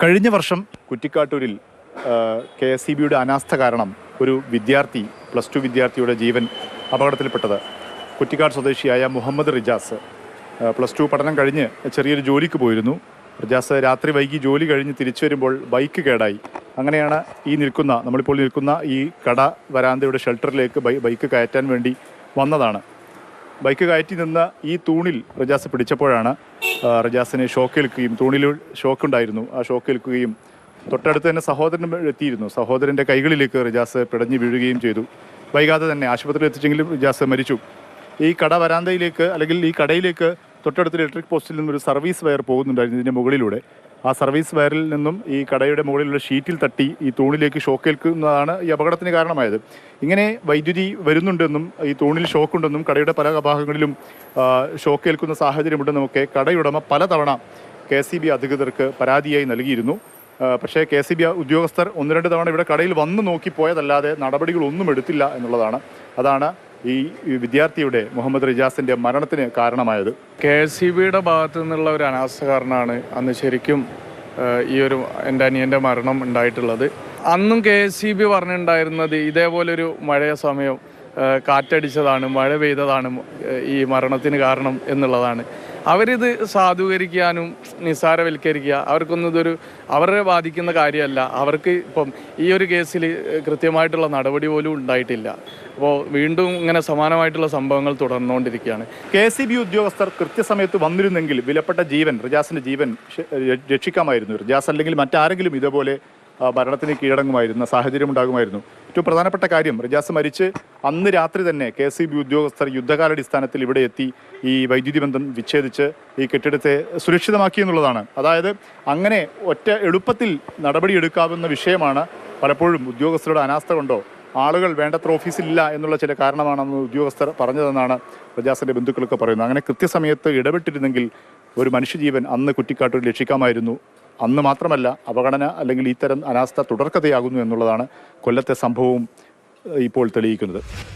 കഴിഞ്ഞ വർഷം കുറ്റിക്കാട്ടൂരിൽ KSEBയുടെ അനാസ്ഥ കാരണം ഒരു വിദ്യാർത്ഥി +2 വിദ്യാർത്ഥിയുടെ ജീവൻ അപകടത്തിൽപ്പെട്ടത്. കുറ്റിക്കാട് സ്വദേശിയായ മുഹമ്മദ് റിജാസ് +2 പഠനം കഴിഞ്ഞ് ചെറിയൊരു ജോലിക്ക് പോയിരുന്നു. റിജാസ് രാത്രി വൈകി ജോലി കഴിഞ്ഞ് തിരിച്ചു വരുമ്പോൾ ബൈക്ക് കേടായി. അങ്ങനെയാണ് നമ്മളിപ്പോൾ നിൽക്കുന്ന ഈ കട വരാന്തയുടെ ഷെൽട്ടറിലേക്ക് ബൈക്ക് കയറ്റാൻ വേണ്ടി വന്നതാണ്. ബൈക്ക് കയറ്റി നിന്ന ഈ തൂണിൽ റിജാസ് പിടിച്ചപ്പോഴാണ് റിജാസിന് ഷോക്കേൽക്കുകയും, തൂണിൽ ഷോക്കുണ്ടായിരുന്നു, ആ ഷോക്കേൽക്കുകയും തൊട്ടടുത്ത് തന്നെ സഹോദരൻ എത്തിയിരുന്നു. സഹോദരൻ്റെ കൈകളിലേക്ക് റിജാസ് പിടഞ്ഞു വീഴുകയും ചെയ്തു. വൈകാതെ തന്നെ ആശുപത്രിയിൽ എത്തിച്ചെങ്കിലും റിജാസ് മരിച്ചു. ഈ കട വരാന്തയിലേക്ക്, അല്ലെങ്കിൽ ഈ കടയിലേക്ക് തൊട്ടടുത്ത് ഇലക്ട്രിക് പോസ്റ്റിൽ നിന്നൊരു സർവീസ് വയർ പോകുന്നുണ്ടായിരുന്നു ഇതിൻ്റെ മുകളിലൂടെ. ആ സർവീസ് വയറിൽ നിന്നും ഈ കടയുടെ മുകളിലുള്ള ഷീറ്റിൽ തട്ടി ഈ തൂണിലേക്ക് ഷോക്കേൽക്കുന്നതാണ് ഈ അപകടത്തിന് കാരണമായത്. ഇങ്ങനെ വൈദ്യുതി വരുന്നുണ്ടെന്നും ഈ തൂണിൽ ഷോക്കുണ്ടെന്നും കടയുടെ പല ഭാഗങ്ങളിലും ഷോക്കേൽക്കുന്ന സാഹചര്യമുണ്ടെന്നുമൊക്കെ കടയുടമ പലതവണ KSEB അധികൃതർക്ക് പരാതിയായി നൽകിയിരുന്നു. പക്ഷേ KSEB ഉദ്യോഗസ്ഥർ 1-2 തവണ ഇവിടെ കടയിൽ വന്ന് നോക്കിപ്പോയതല്ലാതെ നടപടികളൊന്നും എടുത്തില്ല എന്നുള്ളതാണ്. അതാണ് ഈ വിദ്യാർത്ഥിയുടെ മുഹമ്മദ് റിജാസിൻ്റെ മരണത്തിന് കാരണമായത്. KSEBയുടെ ഭാഗത്തു നിന്നുള്ള ഒരു അനാസ്ഥ കാരണമാണ് അന്ന് ശരിക്കും എൻ്റെ അനിയൻ്റെ മരണം ഉണ്ടായിട്ടുള്ളത്. അന്നും KSEB പറഞ്ഞിട്ടുണ്ടായിരുന്നത് ഇതേപോലൊരു മഴ സമയം കാറ്റടിച്ചതാണ്, മഴ പെയ്തതാണ് ഈ മരണത്തിന് കാരണം എന്നുള്ളതാണ്. അവരിത് സാധൂകരിക്കാനും നിസ്സാരവൽക്കരിക്കുക, അവർക്കൊന്നും അവരെ ബാധിക്കുന്ന കാര്യമല്ല. അവർക്ക് ഇപ്പം ഈ ഒരു കേസിൽ കൃത്യമായിട്ടുള്ള നടപടി പോലും ഉണ്ടായിട്ടില്ല. അപ്പോൾ വീണ്ടും ഇങ്ങനെ സമാനമായിട്ടുള്ള സംഭവങ്ങൾ തുടർന്നുകൊണ്ടിരിക്കുകയാണ്. KSEB ഉദ്യോഗസ്ഥർ കൃത്യസമയത്ത് വന്നിരുന്നെങ്കിൽ വിലപ്പെട്ട ജീവൻ, റിജാസിൻ്റെ ജീവൻ രക്ഷിക്കാമായിരുന്നു. റിജാസ് അല്ലെങ്കിൽ മറ്റാരെങ്കിലും ഇതേപോലെ ഭരണത്തിന് കീഴടങ്ങുമായിരുന്ന സാഹചര്യം ഉണ്ടാകുമായിരുന്നു. ഏറ്റവും പ്രധാനപ്പെട്ട കാര്യം, റിജാസ് മരിച്ച് അന്ന് രാത്രി തന്നെ KSEB ഉദ്യോഗസ്ഥർ യുദ്ധകാലാടിസ്ഥാനത്തിൽ ഇവിടെ എത്തി ഈ വൈദ്യുതി ബന്ധം വിച്ഛേദിച്ച് ഈ കെട്ടിടത്തെ സുരക്ഷിതമാക്കി എന്നുള്ളതാണ്. അതായത് അങ്ങനെ എളുപ്പത്തിൽ നടപടിയെടുക്കാവുന്ന വിഷയമാണ്. പലപ്പോഴും ഉദ്യോഗസ്ഥരുടെ അനാസ്ഥ കൊണ്ടോ ആളുകൾ വേണ്ടത്ര ഓഫീസിലില്ല എന്നുള്ള ചില കാരണമാണെന്ന് ഉദ്യോഗസ്ഥർ പറഞ്ഞതെന്നാണ് റിജാസിൻ്റെ ബന്ധുക്കളൊക്കെ പറയുന്നത്. അങ്ങനെ കൃത്യസമയത്ത് ഇടപെട്ടിരുന്നെങ്കിൽ ഒരു മനുഷ്യജീവൻ അന്ന് കുറ്റിക്കാട്ടൂരിൽ രക്ഷിക്കാമായിരുന്നു. അന്ന് മാത്രമല്ല, അവഗണന അല്ലെങ്കിൽ ഇത്തരം അനാസ്ഥ തുടർക്കഥയാകുന്നു എന്നുള്ളതാണ് കൊല്ലത്തെ സംഭവവും ഇപ്പോൾ തെളിയിക്കുന്നത്.